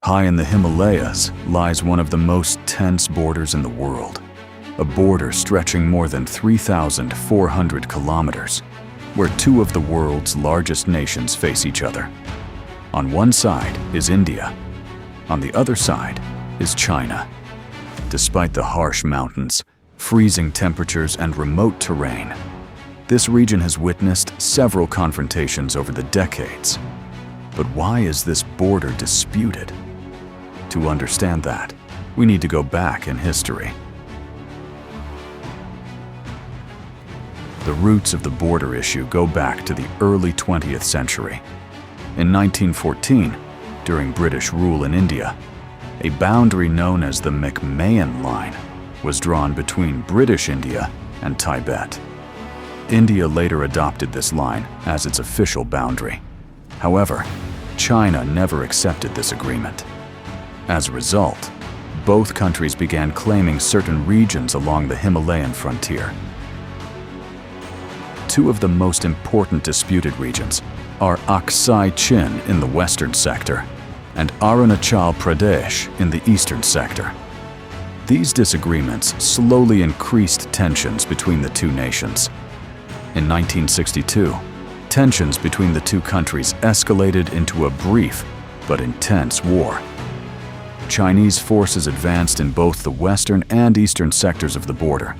High in the Himalayas lies one of the most tense borders in the world, a border stretching more than 3,400 kilometers, where two of the world's largest nations face each other. On one side is India. On the other side is China. Despite the harsh mountains, freezing temperatures, and remote terrain, this region has witnessed several confrontations over the decades. But why is this border disputed? To understand that, we need to go back in history. The roots of the border issue go back to the early 20th century. In 1914, during British rule in India, a boundary known as the McMahon Line was drawn between British India and Tibet. India later adopted this line as its official boundary. However, China never accepted this agreement. As a result, both countries began claiming certain regions along the Himalayan frontier. Two of the most important disputed regions are Aksai Chin in the western sector and Arunachal Pradesh in the eastern sector. These disagreements slowly increased tensions between the two nations. In 1962, tensions between the two countries escalated into a brief but intense war. Chinese forces advanced in both the western and eastern sectors of the border.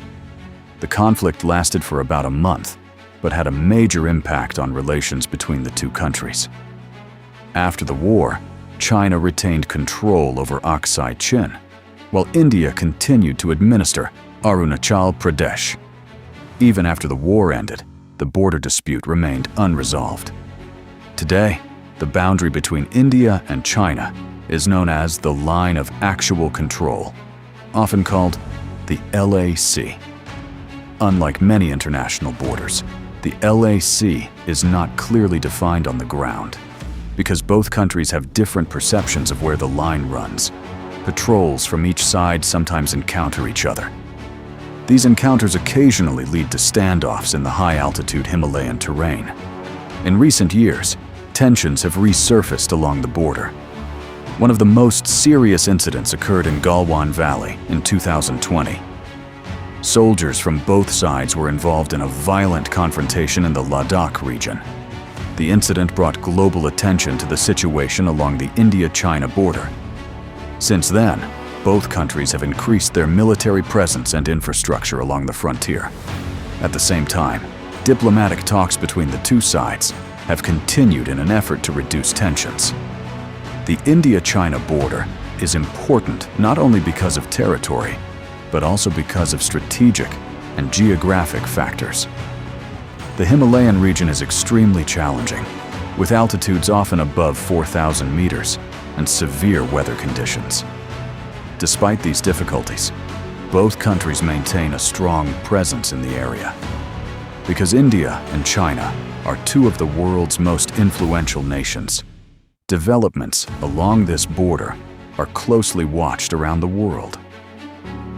The conflict lasted for about a month, but had a major impact on relations between the two countries. After the war, China retained control over Aksai Chin, while India continued to administer Arunachal Pradesh. Even after the war ended, the border dispute remained unresolved. Today, the boundary between India and China is known as the Line of Actual Control, often called the LAC. Unlike many international borders, the LAC is not clearly defined on the ground because both countries have different perceptions of where the line runs. Patrols from each side sometimes encounter each other. These encounters occasionally lead to standoffs in the high-altitude Himalayan terrain. In recent years, tensions have resurfaced along the border. One of the most serious incidents occurred in Galwan Valley in 2020. Soldiers from both sides were involved in a violent confrontation in the Ladakh region. The incident brought global attention to the situation along the India-China border. Since then, both countries have increased their military presence and infrastructure along the frontier. At the same time, diplomatic talks between the two sides have continued in an effort to reduce tensions. The India-China border is important not only because of territory, but also because of strategic and geographic factors. The Himalayan region is extremely challenging, with altitudes often above 4,000 meters and severe weather conditions. Despite these difficulties, both countries maintain a strong presence in the area. Because India and China are two of the world's most influential nations, developments along this border are closely watched around the world.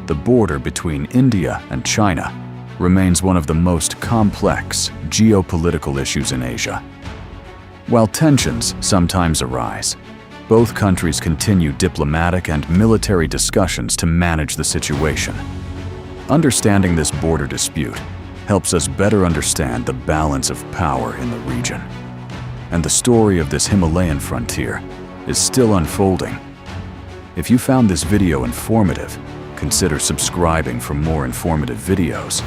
The border between India and China remains one of the most complex geopolitical issues in Asia. While tensions sometimes arise, both countries continue diplomatic and military discussions to manage the situation. Understanding this border dispute helps us better understand the balance of power in the region. And the story of this Himalayan frontier is still unfolding. If you found this video informative, consider subscribing for more informative videos.